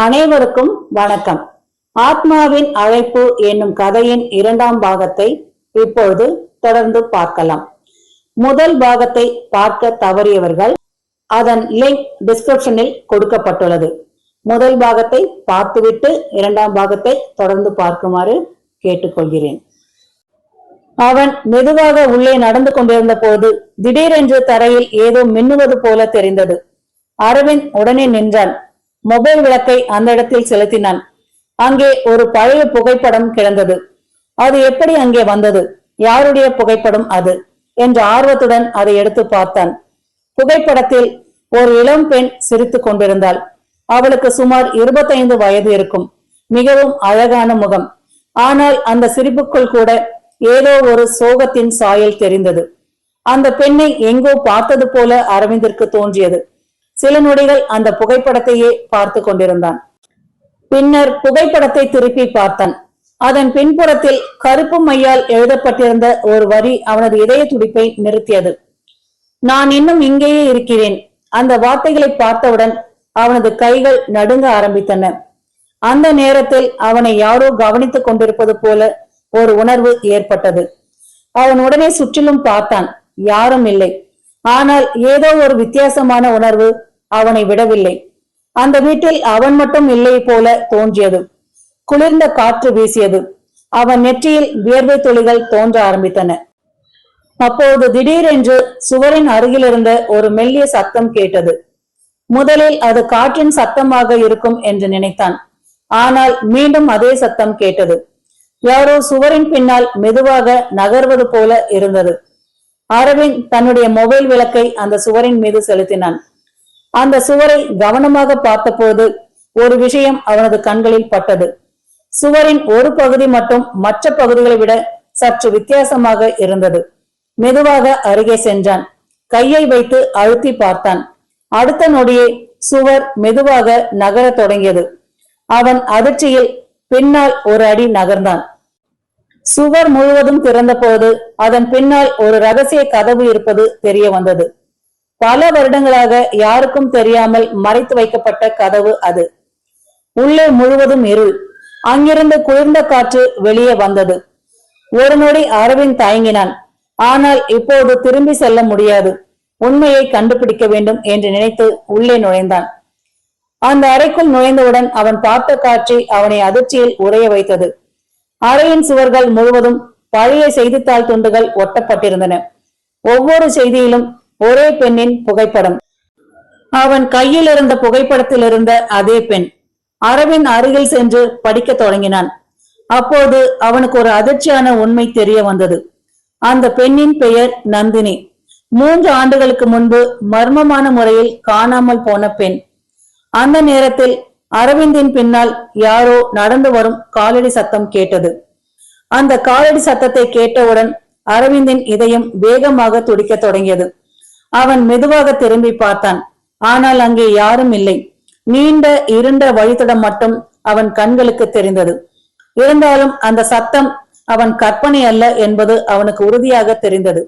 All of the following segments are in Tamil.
அனைவருக்கும் வணக்கம். ஆத்மாவின் அழைப்பு என்னும் கதையின் இரண்டாம் பாகத்தை இப்பொழுது தொடர்ந்து பார்க்கலாம். முதல் பாகத்தை பார்க்க தவறியவர்கள் அதன் லிங்க் டிஸ்கிரிப்ஷனில் கொடுக்கப்பட்டுள்ளது. முதல் பாகத்தை பார்த்துவிட்டு இரண்டாம் பாகத்தை தொடர்ந்து பார்க்குமாறு கேட்டுக்கொள்கிறேன். அவன் மெதுவாக உள்ளே நடந்து கொண்டிருந்த போது திடீரென்று தரையில் ஏதோ மின்னுவது போல தெரிந்தது. அரவிந்த் உடனே நின்றான். மொபைல் விளக்கை அந்த இடத்தில் செலுத்தினான். அங்கே ஒரு பழைய புகைப்படம் கிடந்தது. அது எப்படி அங்கே வந்தது? யாருடைய புகைப்படம் அது என்ற ஆர்வத்துடன் அதை எடுத்து பார்த்தான். புகைப்படத்தில் ஒரு இளம் பெண் சிரித்துக் கொண்டிருந்தாள். அவளுக்கு சுமார் 25 வயது இருக்கும். மிகவும் அழகான முகம். ஆனால் அந்த சிரிப்புக்குள் கூட ஏதோ ஒரு சோகத்தின் சாயல் தெரிந்தது. அந்த பெண்ணை எங்கோ பார்த்தது போல அரவிந்திற்கு தோன்றியது. சில நொடிகள் அந்த புகைப்படத்தையே பார்த்து கொண்டிருந்தான். பின்னர் புகைப்படத்தை திருப்பி பார்த்தான். அதன் பின்புறத்தில் கருப்பு மையால் எழுதப்பட்டிருந்த ஒரு வரி அவனது இதய துடிப்பை நிறுத்தியது. நான் இன்னும் இங்கேயே இருக்கிறேன். அந்த வார்த்தைகளை பார்த்தவுடன் அவனது கைகள் நடுங்க ஆரம்பித்தன. அந்த நேரத்தில் அவனை யாரோ கவனித்துக் கொண்டிருப்பது போல ஒரு உணர்வு ஏற்பட்டது. அவன் உடனே சுற்றிலும் பார்த்தான். யாரும் இல்லை. ஆனால் ஏதோ ஒரு வித்தியாசமான உணர்வு அவனை விடவில்லை. அந்த வீட்டில் அவன் மட்டும் இல்லை போல தோன்றியது. குளிர்ந்த காற்று வீசியது. அவன் நெற்றியில் வியர்வை துளிகள் தோன்ற ஆரம்பித்தன. அப்போது திடீரென்று சுவரின் அருகில் இருந்த ஒரு மெல்லிய சத்தம் கேட்டது. முதலில் அது காற்றின் சத்தமாக இருக்கும் என்று நினைத்தான். ஆனால் மீண்டும் அதே சத்தம் கேட்டது. யாரோ சுவரின் பின்னால் மெதுவாக நகர்வது போல இருந்தது. அரவிந்த் தன்னுடைய மொபைல் விளக்கை அந்த சுவரின் மீது செலுத்தினான். அந்த சுவரை கவனமாக பார்த்தபோது ஒரு விஷயம் அவனது கண்களில் பட்டது. சுவரின் ஒரு பகுதி மட்டும் மற்ற பகுதிகளை விட சற்று வித்தியாசமாக இருந்தது. மெதுவாக அருகே சென்றான். கையை வைத்து அழுத்தி பார்த்தான். அடுத்த நொடியே சுவர் மெதுவாக நகர தொடங்கியது. அவன் அதிர்ச்சியில் பின்னால் ஒரு அடி நகர்ந்தான். சுவர் முழுவதும் திறந்த போது அதன் பின்னால் ஒரு ரகசிய கதவு இருப்பது தெரிய வந்தது. பல வருடங்களாக யாருக்கும் தெரியாமல் மறைத்து வைக்கப்பட்ட கதவு அது. உள்ளே முழுவதும் இருள். அங்கிருந்து குளிர்ந்த காற்று வெளியே வந்தது. ஒரு நொடி அரவிந்த் தயங்கினான். ஆனால் இப்போது திரும்பி செல்ல முடியாது. உண்மையை கண்டுபிடிக்க வேண்டும் என்று நினைத்து உள்ளே நுழைந்தான். அந்த அறைக்குள் நுழைந்தவுடன் அவன் பார்த்த காட்சி அவனை அதிர்ச்சியில் உறைய வைத்தது. அறையின் சுவர்கள் முழுவதும் பழைய செய்தித்தாள் துண்டுகள் ஒட்டப்பட்டிருந்தன. ஒவ்வொரு செய்தியிலும் ஒரே பெண்ணின் புகைப்படம். அவன் கையில் இருந்த புகைப்படத்தில் இருந்த அதே பெண். அரவிந்த் அருகில் சென்று படிக்க தொடங்கினான். அப்போது அவனுக்கு ஒரு அதிர்ச்சியான உண்மை தெரிய வந்தது. அந்த பெண்ணின் பெயர் நந்தினி. 3 ஆண்டுகளுக்கு முன்பு மர்மமான முறையில் காணாமல் போன பெண். அந்த நேரத்தில் அரவிந்தின் பின்னால் யாரோ நடந்து வரும் காலடி சத்தம் கேட்டது. அந்த காலடி சத்தத்தை கேட்டவுடன் அரவிந்தின் இதயம் வேகமாக துடிக்க தொடங்கியது. அவன் மெதுவாக திரும்பி பார்த்தான். ஆனால் அங்கே யாரும் இல்லை. நீண்ட இருண்ட வழித்தடம் மட்டும் அவன் கண்களுக்கு தெரிந்தது. இருந்தாலும் அந்த சத்தம் அவன் கற்பனை அல்ல என்பது அவனுக்கு உறுதியாக தெரிந்தது.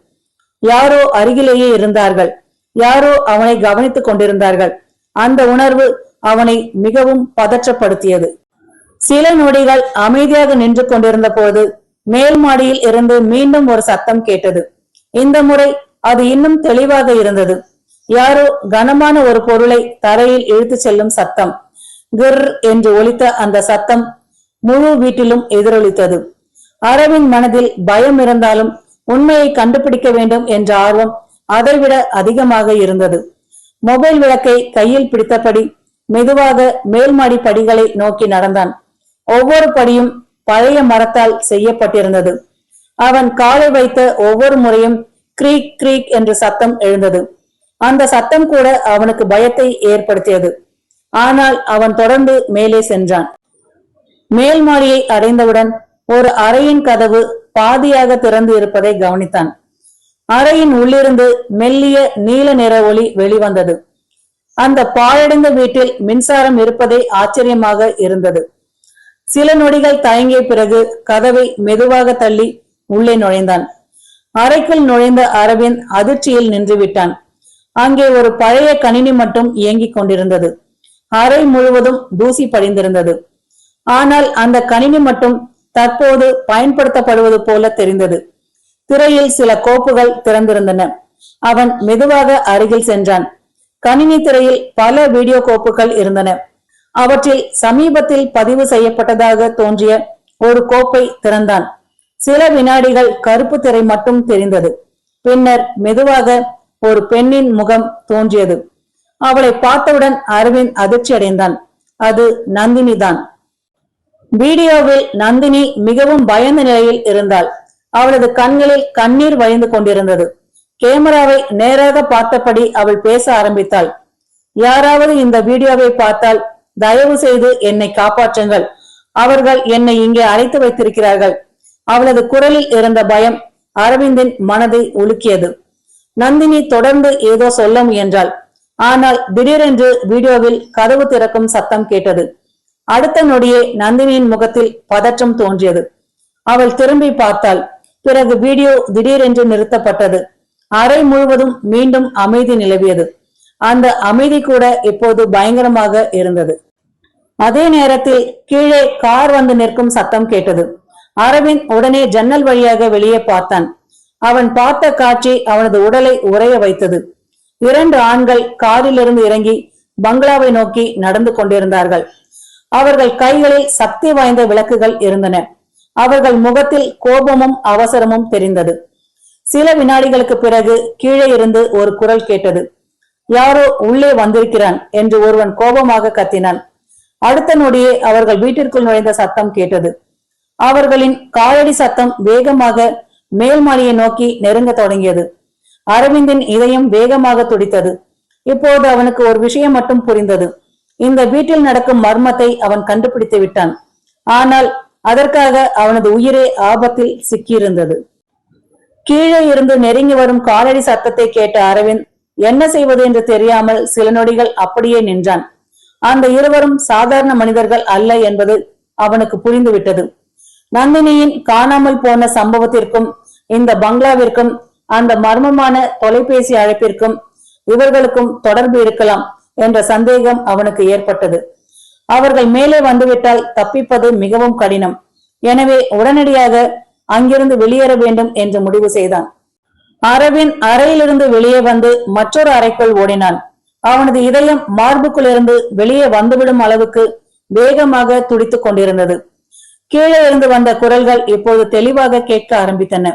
யாரோ அருகிலேயே இருந்தார்கள். யாரோ அவனை கவனித்துக் கொண்டிருந்தார்கள். அந்த உணர்வு அவனை மிகவும் பதற்றப்படுத்தியது. சில நொடிகள் அமைதியாக நின்று கொண்டிருந்த போது மேல் மாடியில் இருந்து மீண்டும் ஒரு சத்தம் கேட்டது. இந்த முறை அது இன்னும் தெளிவாக இருந்தது. யாரோ கனமான ஒரு பொருளை தரையில் இழுத்து செல்லும் சத்தம். கிர் என்று ஒலித்த அந்த சத்தம் முழு வீட்டிலும் எதிரொலித்தது. அரவிந்த் மனதில் பயம் இருந்தாலும் உண்மையை கண்டுபிடிக்க வேண்டும் என்ற ஆர்வம் அதைவிட அதிகமாக இருந்தது. மொபைல் விளக்கை கையில் பிடித்தபடி மெதுவாக மேல்மாடி படிகளை நோக்கி நடந்தான். ஒவ்வொரு படியும் பழைய மரத்தால் செய்யப்பட்டிருந்தது. அவன் காலை வைத்த ஒவ்வொரு முறையும் கிரீக் கிரீக் என்று சத்தம் எழுந்தது. அந்த சத்தம் கூட அவனுக்கு பயத்தை ஏற்படுத்தியது. ஆனால் அவன் தொடர்ந்து மேலே சென்றான். மேல் மாடியை அடைந்தவுடன் ஒரு அறையின் கதவு பாதியாக திறந்து இருப்பதை கவனித்தான். அறையின் உள்ளிருந்து மெல்லிய நீல நிற ஒளி வெளிவந்தது. அந்த பாழடைந்த வீட்டில் மின்சாரம் இருப்பதே ஆச்சரியமாக இருந்தது. சில நொடிகள் தயங்கிய பிறகு கதவை மெதுவாக தள்ளி உள்ளே நுழைந்தான். அறைக்குள் நுழைந்த அரவிந்த் அதிர்ச்சியில் நின்று விட்டான். அங்கே ஒரு பழைய கணினி மட்டும் இயங்கிக் கொண்டிருந்தது. அறை முழுவதும் தூசி படிந்திருந்தது. ஆனால் அந்த கணினி மட்டும் தற்போது பயன்படுத்தப்படுவது போல தெரிந்தது. திரையில் சில கோப்புகள் திறந்திருந்தன. அவன் மெதுவாக அருகில் சென்றான். கணினி திரையில் பல வீடியோ கோப்புகள் இருந்தன. அவற்றில் சமீபத்தில் பதிவு செய்யப்பட்டதாக தோன்றிய ஒரு கோப்பை திறந்தான். சில வினாடிகள் கருப்பு திரை மட்டும் தெரிந்தது. பின்னர் மெதுவாக ஒரு பெண்ணின் முகம் தோன்றியது. அவளை பார்த்தவுடன் அரவிந்த் அதிர்ச்சி அடைந்தான். அது நந்தினி தான். வீடியோவில் நந்தினி மிகவும் பயந்த நிலையில் இருந்தாள். அவளது கண்களில் கண்ணீர் வழிந்து கொண்டிருந்தது. கேமராவை நேராக பார்த்தபடி அவள் பேச ஆரம்பித்தாள். யாராவது இந்த வீடியோவை பார்த்தால் தயவு செய்து என்னை காப்பாற்றுங்கள். அவர்கள் என்னை இங்கே அழைத்து வைத்திருக்கிறார்கள். அவளது குரலில் இருந்த பயம் அரவிந்தின் மனதை உலுக்கியது. நந்தினி தொடர்ந்து ஏதோ சொல்ல முயன்றாள். ஆனால் திடீரென்று வீடியோவில் கதவு திறக்கும் சத்தம் கேட்டது. அடுத்த நொடியே நந்தினியின் முகத்தில் பதற்றம் தோன்றியது. அவள் திரும்பி பார்த்தாள். பிறகு வீடியோ திடீரென்று நிறுத்தப்பட்டது. அறை முழுவதும் மீண்டும் அமைதி நிலவியது. அந்த அமைதி கூட இப்போது பயங்கரமாக இருந்தது. அதே நேரத்தில் கீழே கார் வந்து நிற்கும் சத்தம் கேட்டது. அரவிந்த் உடனே ஜன்னல் வழியாக வெளியே பார்த்தான். அவன் பார்த்த காட்சி அவனது உடலை உறைய வைத்தது. 2 ஆண்கள் காரிலிருந்து இறங்கி பங்களாவை நோக்கி நடந்து கொண்டிருந்தார்கள். அவர்கள் கைகளில் சக்தி வாய்ந்த விளக்குகள் இருந்தன. அவர்கள் முகத்தில் கோபமும் அவசரமும் தெரிந்தது. சில வினாடிகளுக்கு பிறகு கீழே இருந்து ஒரு குரல் கேட்டது. யாரோ உள்ளே வந்திருக்கிறான் என்று ஒருவன் கோபமாக கத்தினான். அடுத்த நொடியே அவர்கள் வீட்டிற்குள் நுழைந்த சத்தம் கேட்டது. அவர்களின் காலடி சத்தம் வேகமாக மேல் மாடியை நோக்கி நெருங்க தொடங்கியது. அரவிந்தின் இதயம் வேகமாக துடித்தது. இப்போது அவனுக்கு ஒரு விஷயம் மட்டும் புரிந்தது. இந்த வீட்டில் நடக்கும் மர்மத்தை அவன் கண்டுபிடித்து விட்டான். ஆனால் அதற்காக அவனது உயிரே ஆபத்தில் சிக்கியிருந்தது. கீழே இருந்து நெருங்கி வரும் காலடி சத்தத்தை கேட்ட அரவிந்த் என்ன செய்வது என்று தெரியாமல் சில நொடிகள் அப்படியே நின்றான். அந்த இருவரும் சாதாரண மனிதர்கள் அல்ல என்பது அவனுக்கு புரிந்துவிட்டது. நந்தினியின் காணாமல் போன சம்பவத்திற்கும் இந்த பங்களாவிற்கும் அந்த மர்மமான தொலைபேசி அழைப்பிற்கும் இவர்களுக்கும் தொடர்பு இருக்கலாம் என்ற சந்தேகம் அவனுக்கு ஏற்பட்டது. அவர்கள் மேலே வந்துவிட்டால் தப்பிப்பது மிகவும் கடினம். எனவே உடனடியாக அங்கிருந்து வெளியேற வேண்டும் என்று முடிவு செய்தான். அரவிந்த் அறையிலிருந்து வெளியே வந்து மற்றொரு அறைக்குள் ஓடினான். அவனது இதயம் மார்புக்குள்ளிருந்து வெளியே வந்துவிடும் அளவுக்கு வேகமாக துடித்துக் கொண்டிருந்தது. கீழே இருந்து வந்த குரல்கள் இப்போது தெளிவாக கேட்க ஆரம்பித்தன.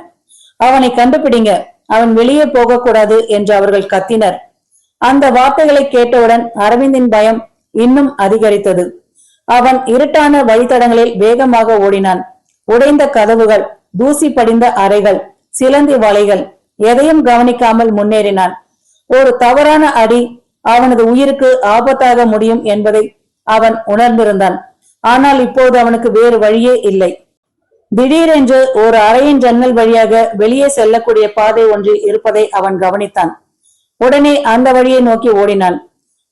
அவனை கண்டுபிடிங்க, அவன் வெளியே போகக்கூடாது என்று அவர்கள் கத்தினர். அந்த வார்த்தைகளை கேட்டவுடன் அரவிந்தின் பயம் இன்னும் அதிகரித்தது. அவன் இருட்டான வழித்தடங்களில் வேகமாக ஓடினான். உடைந்த கதவுகள், தூசி படிந்த அறைகள், சிலந்தி வலைகள், எதையும் கவனிக்காமல் முன்னேறினான். ஒரு தவறான அடி அவனது உயிருக்கு ஆபத்தாக முடியும் என்பதை அவன் உணர்ந்திருந்தான். ஆனால் இப்போது அவனுக்கு வேறு வழியே இல்லை. திடீரென்று ஒரு அறையின் ஜன்னல் வழியாக வெளியே செல்லக்கூடிய பாதை ஒன்றில் இருப்பதை அவன் கவனித்தான். உடனே அந்த வழியை நோக்கி ஓடினான்.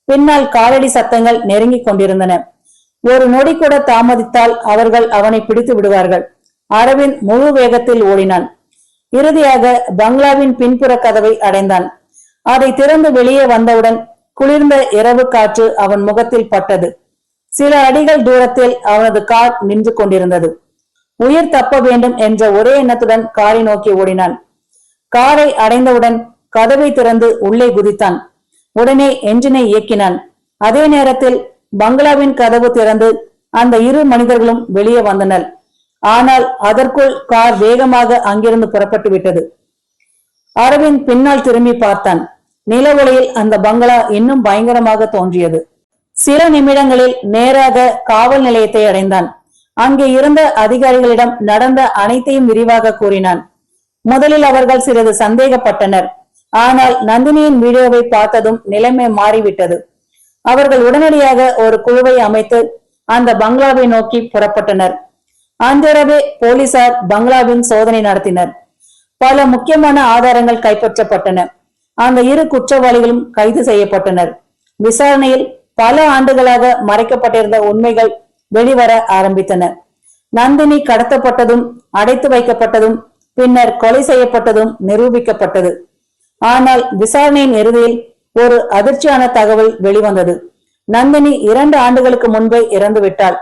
பின்னால் காலடி சத்தங்கள் நெருங்கிக் கொண்டிருந்தன. ஒரு நொடி கூட தாமதித்தால் அவர்கள் அவனை பிடித்து விடுவார்கள். அரவிந்த் முழு வேகத்தில் ஓடினான். இறுதியாக பங்களாவின் பின்புற கதவை அடைந்தான். அதை திறந்து வெளியே வந்தவுடன் குளிர்ந்த இரவு காற்று அவன் முகத்தில் பட்டது. சில அடிகள் தூரத்தில் அவனது கார் நின்று கொண்டிருந்தது. உயிர் தப்ப வேண்டும் என்ற ஒரே எண்ணத்துடன் காரை நோக்கி ஓடினான். காரை அடைந்தவுடன் கதவை திறந்து உள்ளே குதித்தான். உடனே என்ஜினை இயக்கினான். அதே நேரத்தில் பங்களாவின் கதவு திறந்து அந்த 2 மனிதர்களும் வெளியே வந்தனர். ஆனால் அதற்குள் கார் வேகமாக அங்கிருந்து புறப்பட்டு விட்டது. அரவிந்த் பின்னால் திரும்பி பார்த்தான். நில ஒளியில் அந்த பங்களா இன்னும் பயங்கரமாக தோன்றியது. சில நிமிடங்களில் நேராக காவல் நிலையத்தை அடைந்தான். அங்கே இருந்த அதிகாரிகளிடம் நடந்த அனைத்தையும் விரிவாக கூறினான். முதலில் அவர்கள் சிறிது சந்தேகப்பட்டனர். ஆனால் நந்தினியின் வீடியோவை பார்த்ததும் நிலைமை மாறிவிட்டது. அவர்கள் உடனடியாக ஒரு குழுவை அமைத்து அந்த பங்களாவை நோக்கி புறப்பட்டனர். அன்றிரவே போலீசார் பங்களாவின் சோதனை நடத்தினர். பல முக்கியமான ஆதாரங்கள் கைப்பற்றப்பட்டன. அந்த 2 குற்றவாளிகளும் கைது செய்யப்பட்டனர். விசாரணையில் பல ஆண்டுகளாக மறைக்கப்பட்டிருந்த உண்மைகள் வெளிவர ஆரம்பித்தன. நந்தினி கடத்தப்பட்டதும், அடைத்து வைக்கப்பட்டதும், பின்னர் கொலை செய்யப்பட்டதும் நிரூபிக்கப்பட்டது. ஆனால் விசாரணையின் இறுதியில் ஒரு அதிர்ச்சியான தகவல் வெளிவந்தது. நந்தினி 2 ஆண்டுகளுக்கு முன்பே இறந்து விட்டாள்.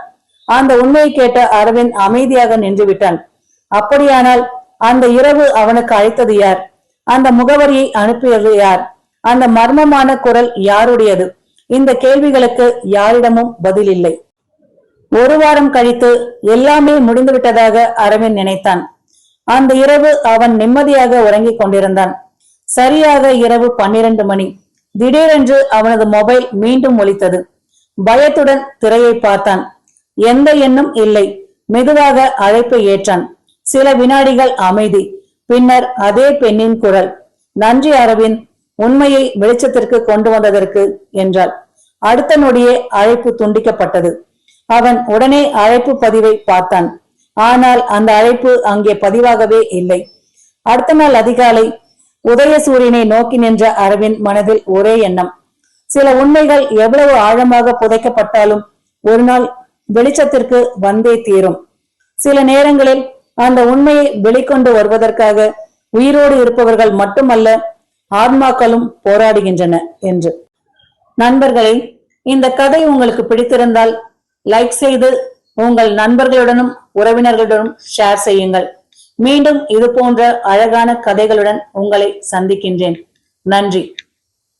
அந்த உண்மையை கேட்ட அரவிந்த் அமைதியாக நின்று விட்டான். அப்படியானால் அந்த இரவு அவனுக்கு அழைத்தது யார்? அந்த முகவரியை அனுப்பியது யார்? அந்த மர்மமான குரல் யாருடையது? இந்த கேள்விகளுக்கு யாரிடமும் பதில் இல்லை. 1 வாரம் கழித்து எல்லாமே முடிந்துவிட்டதாக அரவிந்த் நினைத்தான். அந்த இரவு அவன் நிம்மதியாக உறங்கிக் கொண்டிருந்தான். சரியாக இரவு 12 மணி. திடீரென்று அவனது மொபைல் மீண்டும் ஒலித்தது. பயத்துடன் திரையை பார்த்தான். எந்த எண்ணும் இல்லை. மெதுவாக அழைப்பை ஏற்றான். சில வினாடிகள் அமைதி. பின்னர் அதே பெண்ணின் குரல். நன்றி அரவிந்த், உண்மையை வெளிச்சத்திற்கு கொண்டு வந்ததற்கு என்றாள். அடுத்த நொடியே அழைப்பு துண்டிக்கப்பட்டது. அவன் உடனே அழைப்பு பதிவை பார்த்தான். ஆனால் அந்த அழைப்பு அங்கே பதிவாகவே இல்லை. அடுத்த நாள் அதிகாலை உதயசூரியனை நோக்கி நின்ற அரவிந்த் மனதில் ஒரே எண்ணம். சில உண்மைகள் எவ்வளவு ஆழமாக புதைக்கப்பட்டாலும் ஒரு நாள் வெளிச்சத்திற்கு வந்தே தீரும். சில நேரங்களில் அந்த உண்மையை வெளிக்கொண்டு வருவதற்காக உயிரோடு இருப்பவர்கள் மட்டுமல்ல, ஆத்மாக்களும் போராடுகின்றன என்று. நண்பர்களே, இந்த கதை உங்களுக்கு பிடித்திருந்தால் லைக் செய்து உங்கள் நண்பர்களுடனும் உறவினர்களுடனும் ஷேர் செய்யுங்கள். மீண்டும் இது போன்ற அழகான கதைகளுடன் உங்களை சந்திக்கின்றேன். நன்றி.